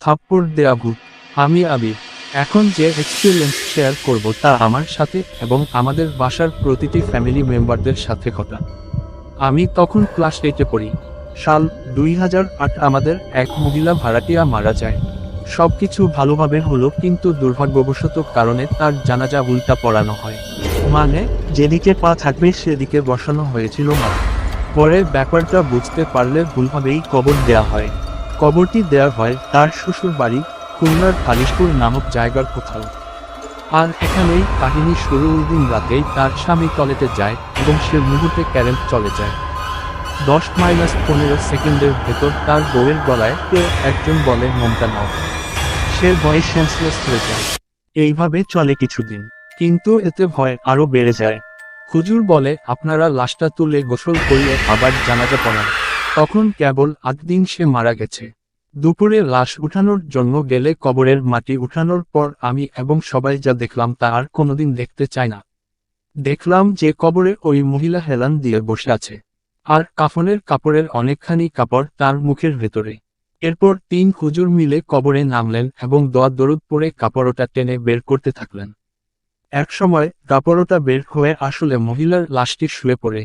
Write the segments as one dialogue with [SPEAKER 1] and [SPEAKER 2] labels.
[SPEAKER 1] থাপ্পড় দেয়া ভূত। আমি আবির। এখন যে এক্সপিরিয়েন্স শেয়ার করব তা আমার সাথে এবং আমাদের বাসার প্রতিটি ফ্যামিলি মেম্বারদের সাথে ঘটা। আমি তখন ক্লাস 8-এ পড়ি। সাল 2008। আমাদের এক মহিলা ভাড়াটিয়া মারা যায়। সবকিছু ভালোভাবে হলো, কিন্তু দুর্ভাগ্যবশত কারণে তার জানাজা উল্টা পড়ানো হয়। মানে, যেদিকে পা থাকবে সেদিকে বসানো হয়েছিল মা। পরে ব্যাপারটা বুঝতে পারলে ভুলভাবেই কবর দেয়া হয়। কবরটি দেয়া হয় তার শ্বশুর বাড়ি, খুলনার খালিশপুর নামক জায়গার কোথাও। আর এখানেই কাহিনী শুরু। ওই দিন রাতেই তার স্বামী টয়লেটে যায় এবং সে মুহূর্তে কারেন্ট চলে যায়। 10-15 সেকেন্ডের ভেতর তার বউয়ের গলায় কেউ একজন বলে, মমতা নাও। সে ভয়ে সেন্সলেস হয়ে যায়। এইভাবে চলে কিছুদিন, কিন্তু এতে ভয় আরো বেড়ে যায়। হুজুর বলে, আপনারা লাশটা তুলে গোসল করিয়ে আবার জানাজা পড়ান। তখন কেবল 8 দিন সে মারা গেছে। দুপুরে লাশ উঠানোর জন্য গেলে কবরের মাটি উঠানোর পর আমি এবং সবাই যা দেখলাম তা আর কোনোদিন দেখতে চাই না। দেখলাম যে কবরে ওই মহিলা হেলান দিয়ে বসে আছে, আর কাফনের কাপড়ের অনেকখানি কাপড় তার মুখের ভেতরে। এরপর 3 হুজুর মিলে কবরে নামলেন এবং দোয়া দরুদ পড়ে কাপড়টা টেনে বের করতে থাকলেন। একসময় কাপড়টা বের হয়ে আসলে মহিলার লাশটি শুয়ে পড়ে।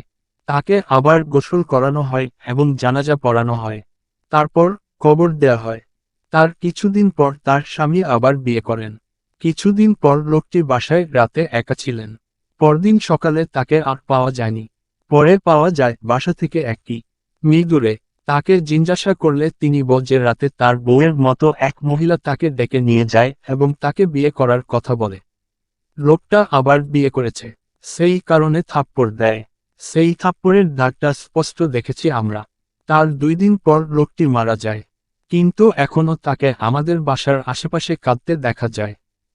[SPEAKER 1] তাকে আবার গোসল করানো হয় এবং জানাজা পড়ানো হয়। তারপর কবর দেয়া হয়। তার কিছুদিন পর তার স্বামী আবার বিয়ে করেন। কিছুদিন পর লোকটি বাসায় রাতে একা ছিলেন। পরদিন সকালে তাকে আর পাওয়া যায়নি। পরে পাওয়া যায় বাসা থেকে একটি মিল দূরে। তাকে জিজ্ঞাসা করলে তিনি বলে যে রাতে তার বউয়ের মতো এক মহিলা তাকে ডেকে নিয়ে যায় এবং তাকে বিয়ে করার কথা বলে। লোকটা আবার বিয়ে করেছে, সেই কারণে থাপ্পড় দেয়। সেই থাপ্পড়ের দাগটা স্পষ্ট দেখেছি আমরা। তার 2 দিন পর লোকটি মারা যায়, কিন্তু এখনো তাকে আমাদের বাসার আশেপাশে কাঁদতে দেখা যায়।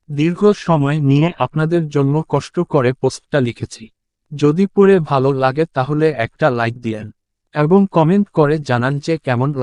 [SPEAKER 1] দীর্ঘ সময় নিয়ে আপনাদের জন্য কষ্ট করে পোস্টটা লিখেছি। যদি পড়ে ভালো লাগে তাহলে একটা লাইক দিয়েন এবং কমেন্ট করে জানান যে কেমন